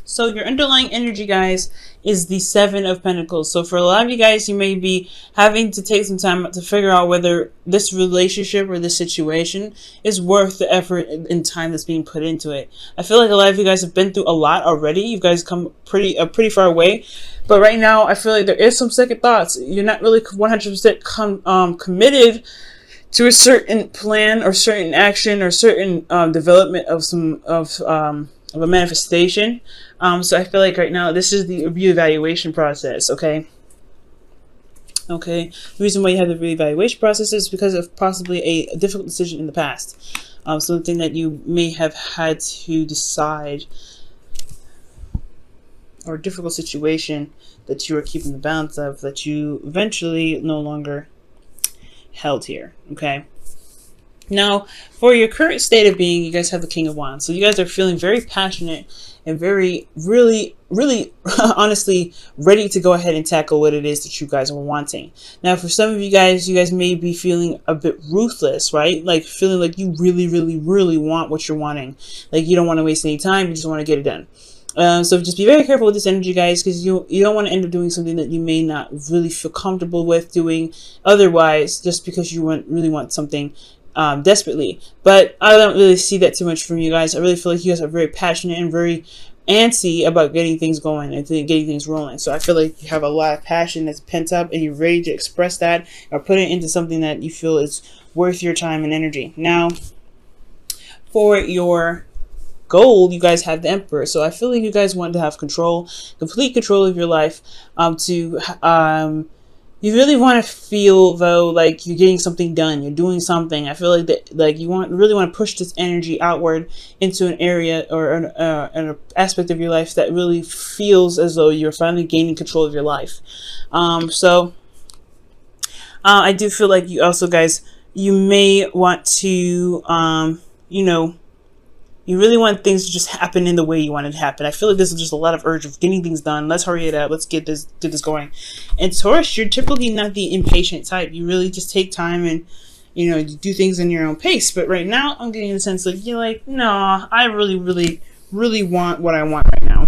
So your underlying energy, guys, is the Seven of Pentacles. So for a lot of you guys, you may be having to take some time to figure out whether this relationship or this situation is worth the effort and time that's being put into it. I feel like a lot of you guys have been through a lot already. You guys come pretty far away. But right now, I feel like there is some second thoughts. You're not really 100% committed to a certain plan or certain action or certain development of a manifestation. So I feel like right now this is the reevaluation process. Okay. The reason why you have the reevaluation process is because of possibly a difficult decision in the past, something that you may have had to decide, or a difficult situation that you are keeping the balance of, that you eventually no longer held here. Okay. Now, for your current state of being, you guys have the King of Wands. So you guys are feeling very passionate and really, honestly, ready to go ahead and tackle what it is that you guys are wanting. Now, for some of you guys may be feeling a bit ruthless, right? Like feeling like you really want what you're wanting. Like you don't want to waste any time. You just want to get it done. So just be very careful with this energy, guys, because you don't want to end up doing something that you may not really feel comfortable with doing otherwise, just because you really want something desperately. But I don't really see that too much from you guys. I really feel like you guys are very passionate and very antsy about getting things going and getting things rolling. So I feel like you have a lot of passion that's pent up and you're ready to express that or put it into something that you feel is worth your time and energy. Now, for your gold, you guys have the Emperor. So I feel like you guys want to have control, complete control of your life. You really want to feel, though, like you're getting something done. You're doing something. I feel like that, like you really want to push this energy outward into an area or an aspect of your life that really feels as though you're finally gaining control of your life. I do feel like you also, guys, you may want to, you really want things to just happen in the way you want it to happen. I feel like this is just a lot of urge of getting things done. Let's hurry it up. Let's get this going. And Taurus, you're typically not the impatient type. You really just take time and, you do things in your own pace. But right now, I'm getting the sense like you're like, no, I really want what I want right now.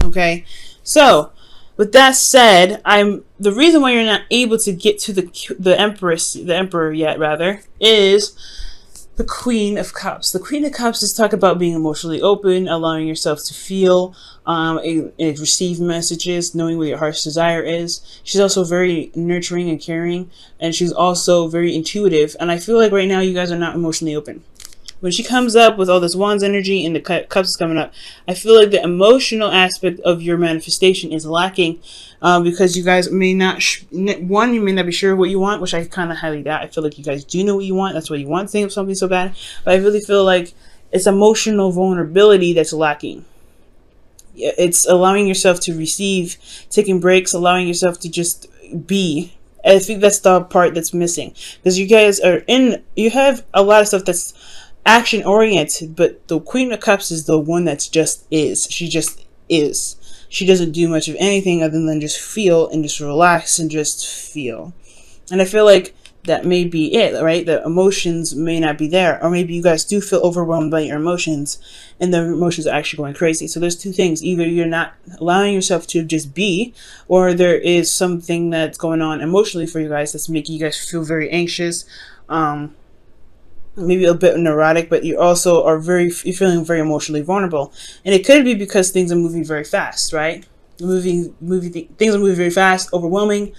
Okay, so with that said, the reason why you're not able to get to the Emperor yet, rather, is the Queen of Cups. The Queen of Cups is talk about being emotionally open, allowing yourself to feel, receive messages, knowing what your heart's desire is. She's also very nurturing and caring, and she's also very intuitive. And I feel like right now you guys are not emotionally open. When she comes up with all this Wands energy and the Cups is coming up, I feel like the emotional aspect of your manifestation is lacking, because you guys may not, you may not be sure what you want, which I kind of highly doubt. I feel like you guys do know what you want. That's why you want something so bad. But I really feel like it's emotional vulnerability that's lacking. It's allowing yourself to receive, taking breaks, allowing yourself to just be. I think that's the part that's missing, because you guys you have a lot of stuff that's action oriented, but the Queen of Cups is the one that's just is. She just is. She doesn't do much of anything other than just feel and just relax and just feel. And I feel like that may be it, right? The emotions may not be there, or maybe you guys do feel overwhelmed by your emotions and the emotions are actually going crazy. So there's two things: either you're not allowing yourself to just be, or there is something that's going on emotionally for you guys that's making you guys feel very anxious, maybe a bit neurotic, but you also are you're feeling very emotionally vulnerable. And it could be because things are moving very fast, right? Things are moving very fast, overwhelming.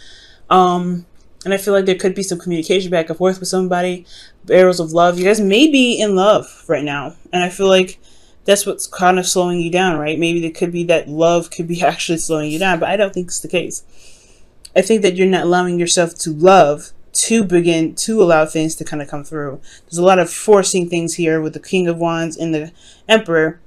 And I feel like there could be some communication back and forth with somebody, arrows of love. You guys may be in love right now. And I feel like that's what's kind of slowing you down, right? Maybe there could be that love could be actually slowing you down, but I don't think it's the case. I think that you're not allowing yourself to love to begin to allow things to kind of come through. There's a lot of forcing things here with the King of Wands and the Emperor,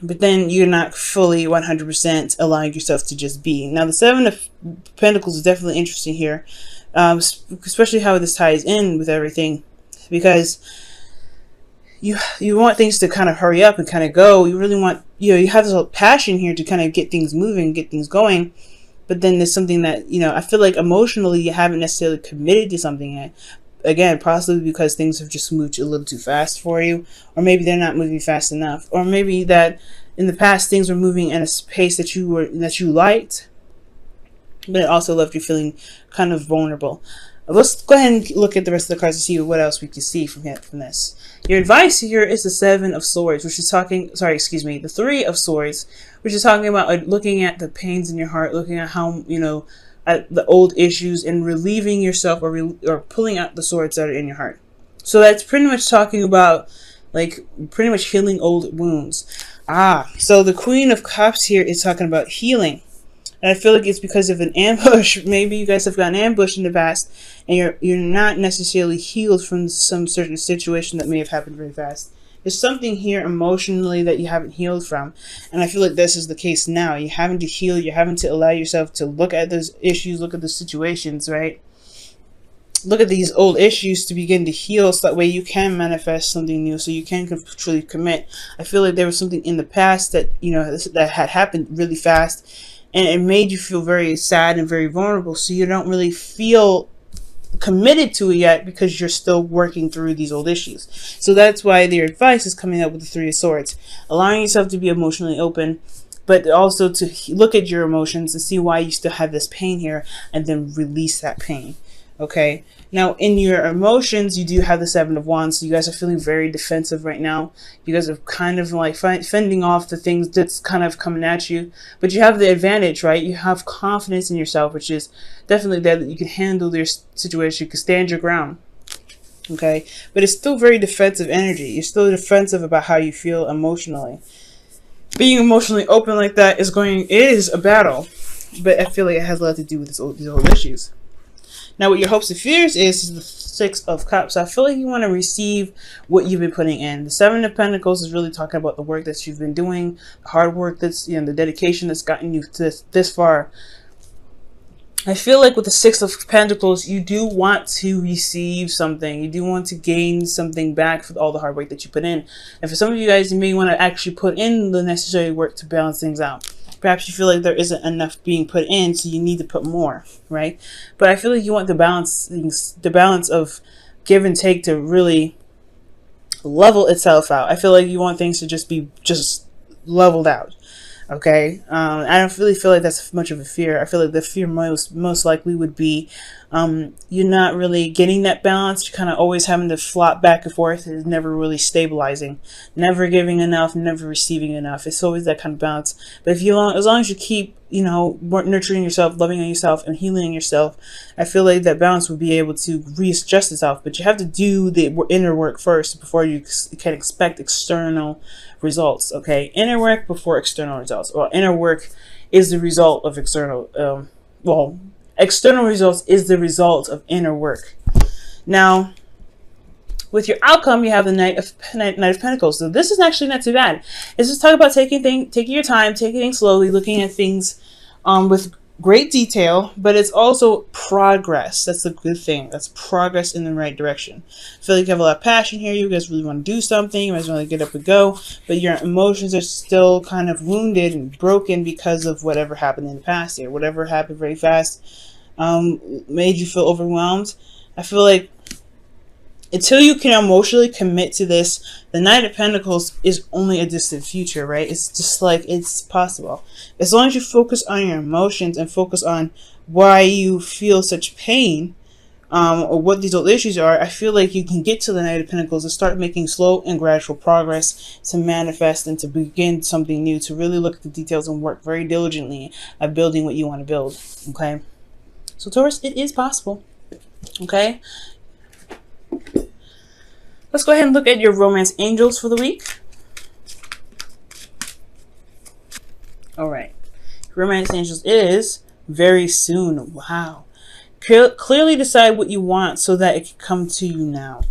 but then you're not fully 100% allowing yourself to just be. Now, the Seven of Pentacles is definitely interesting here, especially how this ties in with everything, because you want things to kind of hurry up and kind of go. You really want, you have this passion here to kind of get things moving, get things going. But then there's something that, I feel like emotionally you haven't necessarily committed to something yet. Again, possibly because things have just moved a little too fast for you. Or maybe they're not moving fast enough. Or maybe that in the past things were moving at a pace that you liked, but it also left you feeling kind of vulnerable. Let's go ahead and look at the rest of the cards to see what else we can see from this. Your advice here is the Seven of Swords, which is the Three of Swords, which is talking about looking at the pains in your heart, looking at how, at the old issues and relieving yourself or pulling out the swords that are in your heart. So that's pretty much talking about, like, pretty much healing old wounds. So the Queen of Cups here is talking about healing. And I feel like it's because of an ambush. Maybe you guys have gotten ambushed in the past, and you're not necessarily healed from some certain situation that may have happened very fast. There's something here emotionally that you haven't healed from. And I feel like this is the case now. You're having to heal. You're having to allow yourself to look at those issues, look at the situations, right? Look at these old issues to begin to heal, so that way you can manifest something new, so you can truly commit. I feel like there was something in the past that, that had happened really fast, and it made you feel very sad and very vulnerable, so you don't really feel committed to it yet because you're still working through these old issues. So that's why their advice is coming up with the Three of Swords, allowing yourself to be emotionally open, but also to look at your emotions and see why you still have this pain here, and then release that pain. Okay, now in your emotions, you do have the Seven of Wands, so you guys are feeling very defensive right now. You guys are kind of like fending off the things that's kind of coming at you, but you have the advantage, right? You have confidence in yourself, which is definitely that you can handle your situation, you can stand your ground. Okay, but it's still very defensive energy. You're still defensive about how you feel emotionally. Being emotionally open like that is a battle, but I feel like it has a lot to do with these old issues. Now, what your hopes and fears is the Six of Cups. I feel like you want to receive what you've been putting in. The Seven of Pentacles is really talking about the work that you've been doing, the hard work that's, the dedication that's gotten you this far. I feel like with the Six of Pentacles, you do want to receive something. You do want to gain something back for all the hard work that you put in. And for some of you guys, you may want to actually put in the necessary work to balance things out. Perhaps you feel like there isn't enough being put in, so you need to put more, right? But I feel like you want the balance of give and take to really level itself out. I feel like you want things to just be leveled out. Okay, I don't really feel like that's much of a fear. I feel like the fear most likely would be you're not really getting that balance. You're kind of always having to flop back and forth. It's never really stabilizing, never giving enough, never receiving enough. It's always that kind of balance. But as long as you keep nurturing yourself, loving on yourself, and healing yourself, I feel like that balance will be able to readjust itself. But you have to do the inner work first before you can expect external results. Okay, inner work before external results. Well, inner work is the result of external. External results is the result of inner work. Now, with your outcome, you have the Knight of Pentacles. So this is actually not too bad. It's just talking about taking your time, taking things slowly, looking at things with great detail, but it's also progress. That's the good thing. That's progress in the right direction. I feel like you have a lot of passion here. You guys really want to do something. You guys want to get up and go, but your emotions are still kind of wounded and broken because of whatever happened in the past here. Whatever happened very fast made you feel overwhelmed. I feel like until you can emotionally commit to this, the Knight of Pentacles is only a distant future, right? It's just like, it's possible. As long as you focus on your emotions and focus on why you feel such pain, or what these old issues are, I feel like you can get to the Knight of Pentacles and start making slow and gradual progress to manifest and to begin something new, to really look at the details and work very diligently at building what you want to build, okay? So Taurus, it is possible, okay? Let's go ahead and look at your romance angels for the week. All right. Romance angels is very soon. Wow. Clearly decide what you want so that it can come to you now.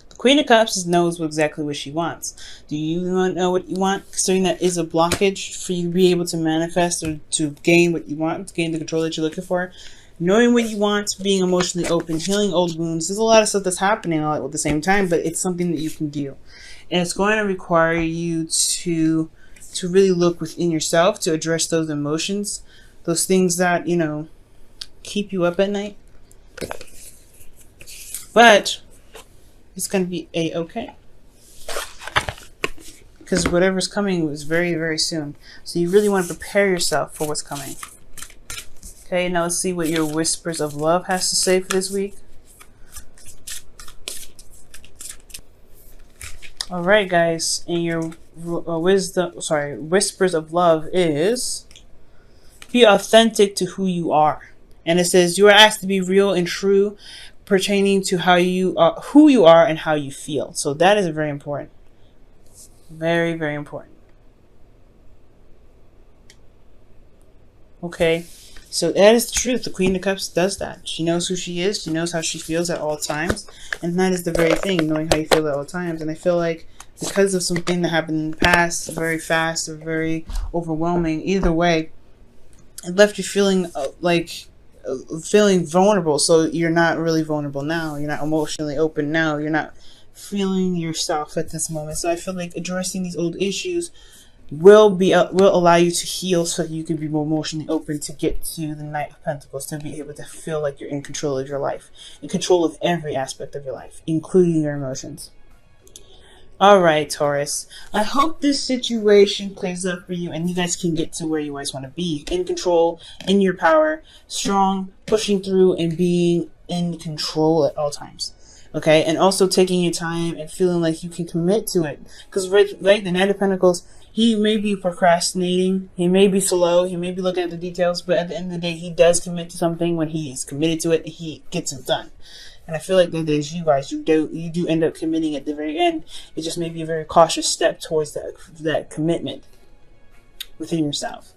The Queen of Cups knows exactly what she wants. Do you know what you want? Considering that is a blockage for you to be able to manifest or to gain what you want, to gain the control that you're looking for. Knowing what you want, being emotionally open, healing old wounds. There's a lot of stuff that's happening all at the same time, but it's something that you can do. And it's going to require you to really look within yourself, to address those emotions, those things that, keep you up at night. But it's going to be a-okay. because whatever's coming is very, very soon. So you really want to prepare yourself for what's coming. Okay, now let's see what your whispers of love has to say for this week. All right, guys, and your whispers of love is be authentic to who you are. And it says you are asked to be real and true pertaining to who you are and how you feel. So that is very important. Very, very important. Okay, so that is the truth. The Queen of Cups does that. She knows who she is. She knows how she feels at all times. And that is the very thing, knowing how you feel at all times. And I feel like because of something that happened in the past, very fast or very overwhelming, either way, it left you feeling feeling vulnerable. So you're not really vulnerable now. You're not emotionally open now. You're not feeling yourself at this moment. So I feel like addressing these old issues will allow you to heal, so you can be more emotionally open to get to the Knight of Pentacles, to be able to feel like you're in control of your life, in control of every aspect of your life, including your emotions. Alright, Taurus, I hope this situation plays out for you and you guys can get to where you guys want to be, in control, in your power, strong, pushing through, and being in control at all times. Okay, and also taking your time and feeling like you can commit to it. Because right, the Knight of Pentacles, he may be procrastinating, he may be slow, he may be looking at the details, but at the end of the day, he does commit to something. When he is committed to it, he gets it done. And I feel like that is you guys. You do end up committing at the very end. It just may be a very cautious step towards that commitment within yourself.